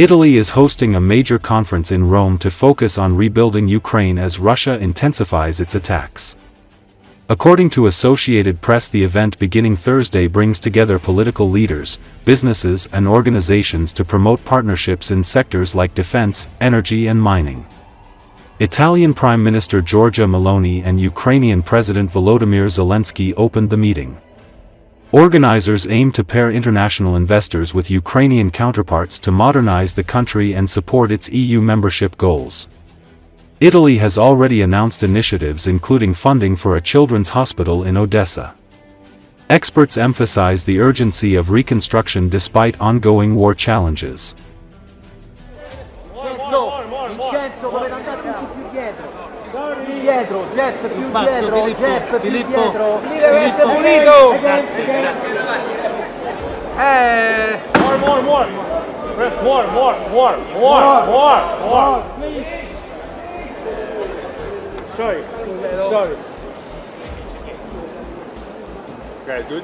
Italy is hosting a major conference in Rome to focus on rebuilding Ukraine as Russia intensifies its attacks. According to Associated Press, the event beginning Thursday brings together political leaders, businesses and organizations to promote partnerships in sectors like defense, energy and mining. Italian Prime Minister Giorgia Meloni and Ukrainian President Volodymyr Zelensky opened the meeting. Organizers aim to pair international investors with Ukrainian counterparts to modernize the country and support its EU membership goals. Italy has already announced initiatives including funding for a children's hospital in Odesa. Experts emphasize the urgency of reconstruction despite ongoing war challenges. Sorry. Okay, good.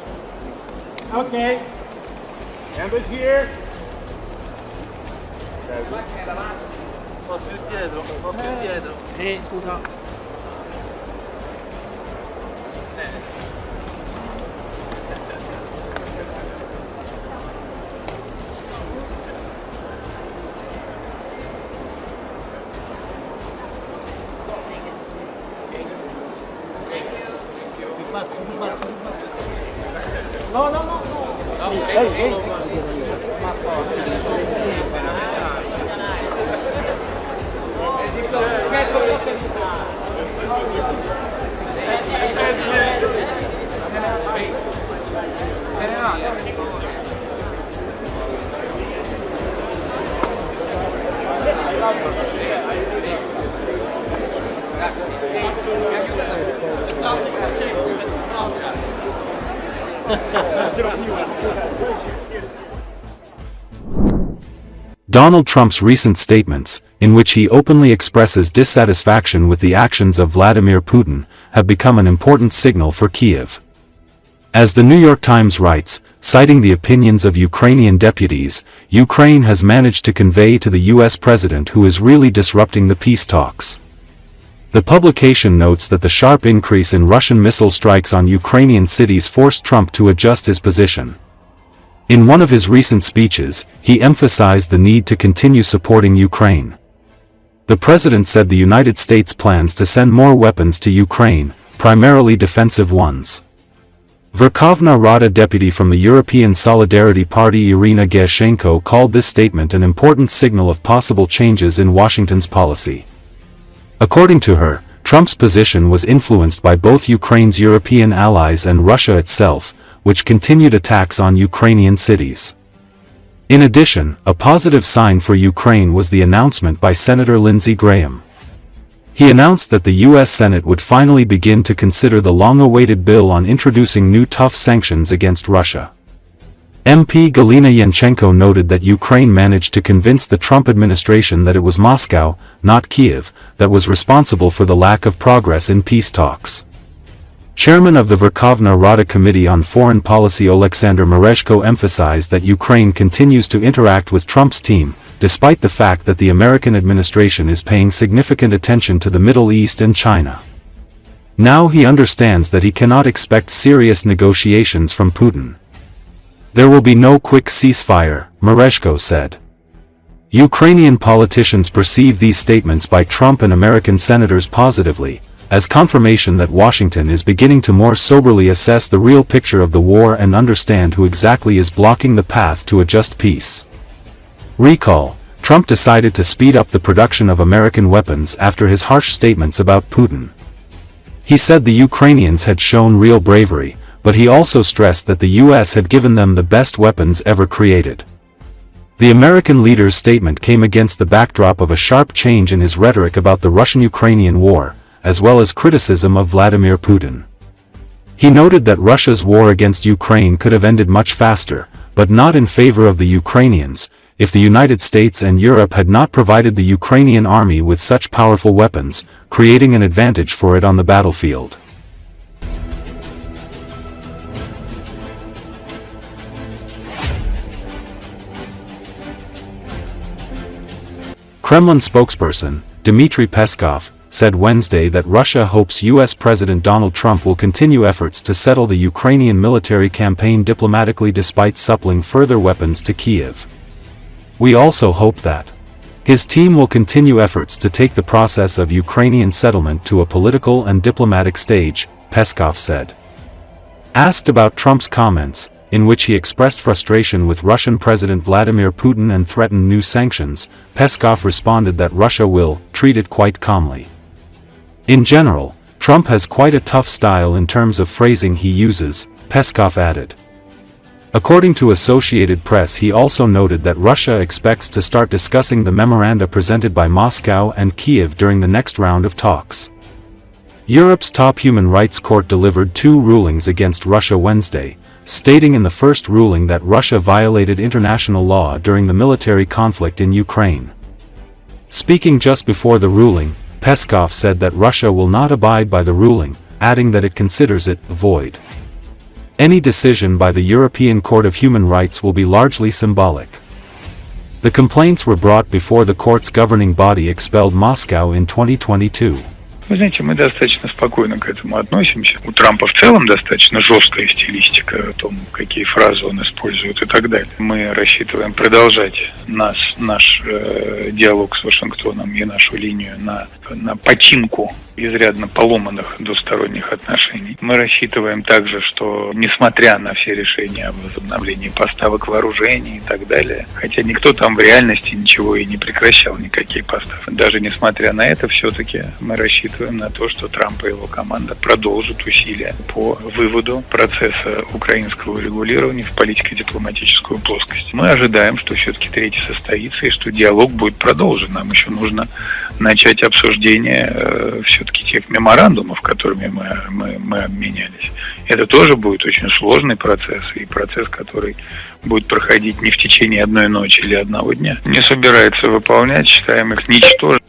Okay. Members here. Un po' più dietro. Sì, scusa. No. Hey. Donald Trump's recent statements, in which he openly expresses dissatisfaction with the actions of Vladimir Putin, have become an important signal for Kiev. As the New York Times writes, citing the opinions of Ukrainian deputies, Ukraine has managed to convey to the US president who is really disrupting the peace talks. The publication notes that the sharp increase in Russian missile strikes on Ukrainian cities forced Trump to adjust his position. In one of his recent speeches, he emphasized the need to continue supporting Ukraine. The president said the United States plans to send more weapons to Ukraine, primarily defensive ones. Verkhovna Rada deputy from the European Solidarity Party Irina Gershchenko called this statement an important signal of possible changes in Washington's policy. According to her, Trump's position was influenced by both Ukraine's European allies and Russia itself, which continued attacks on Ukrainian cities. In addition, a positive sign for Ukraine was the announcement by Senator Lindsey Graham. He announced that the U.S. Senate would finally begin to consider the long-awaited bill on introducing new tough sanctions against Russia. MP Galina Yanchenko noted that Ukraine managed to convince the Trump administration that it was Moscow, not Kiev, that was responsible for the lack of progress in peace talks. Chairman of the Verkhovna Rada Committee on Foreign Policy Oleksandr Merezhko emphasized that Ukraine continues to interact with Trump's team, despite the fact that the American administration is paying significant attention to the Middle East and China. Now he understands that he cannot expect serious negotiations from Putin. There will be no quick ceasefire, Merezhko said. Ukrainian politicians perceive these statements by Trump and American senators positively, as confirmation that Washington is beginning to more soberly assess the real picture of the war and understand who exactly is blocking the path to a just peace. Recall, Trump decided to speed up the production of American weapons after his harsh statements about Putin. He said the Ukrainians had shown real bravery, but he also stressed that the U.S. had given them the best weapons ever created. The American leader's statement came against the backdrop of a sharp change in his rhetoric about the Russian-Ukrainian war, as well as criticism of Vladimir Putin. He noted that Russia's war against Ukraine could have ended much faster, but not in favor of the Ukrainians, if the United States and Europe had not provided the Ukrainian army with such powerful weapons, creating an advantage for it on the battlefield. Kremlin spokesperson, Dmitry Peskov, said Wednesday that Russia hopes U.S. President Donald Trump will continue efforts to settle the Ukrainian military campaign diplomatically despite supplying further weapons to Kyiv. We also hope that his team will continue efforts to take the process of Ukrainian settlement to a political and diplomatic stage, Peskov said. Asked about Trump's comments, in which he expressed frustration with Russian President Vladimir Putin and threatened new sanctions, Peskov responded that Russia will treat it quite calmly. In general, Trump has quite a tough style in terms of phrasing he uses, Peskov added. According to Associated Press, he also noted that Russia expects to start discussing the memoranda presented by Moscow and Kiev during the next round of talks. Europe's top human rights court delivered 2 rulings against Russia Wednesday, stating in the first ruling that Russia violated international law during the military conflict in Ukraine. Speaking just before the ruling, Peskov said that Russia will not abide by the ruling, adding that it considers it void. Any decision by the European Court of Human Rights will be largely symbolic. The complaints were brought before the court's governing body expelled Moscow in 2022. Вы знаете, мы достаточно спокойно к этому относимся. У Трампа в целом достаточно жесткая стилистика о том, какие фразы он использует и так далее. Мы рассчитываем продолжать наш диалог с Вашингтоном и нашу линию на починку изрядно поломанных двусторонних отношений. Мы рассчитываем также, что несмотря на все решения о возобновлении поставок вооружений и так далее, хотя никто там в реальности ничего и не прекращал, никакие поставки. Даже несмотря на это, все-таки мы рассчитываем на то, что Трамп и его команда продолжат усилия по выводу процесса украинского урегулирования в политико-дипломатическую плоскость. Мы ожидаем, что все-таки третий состоится и что диалог будет продолжен. Нам еще нужно начать обсуждение все-таки тех меморандумов, которыми мы обменялись. Это тоже будет очень сложный процесс, и процесс, который будет проходить не в течение одной ночи или одного дня. Не собирается выполнять, считаем их ничтожными.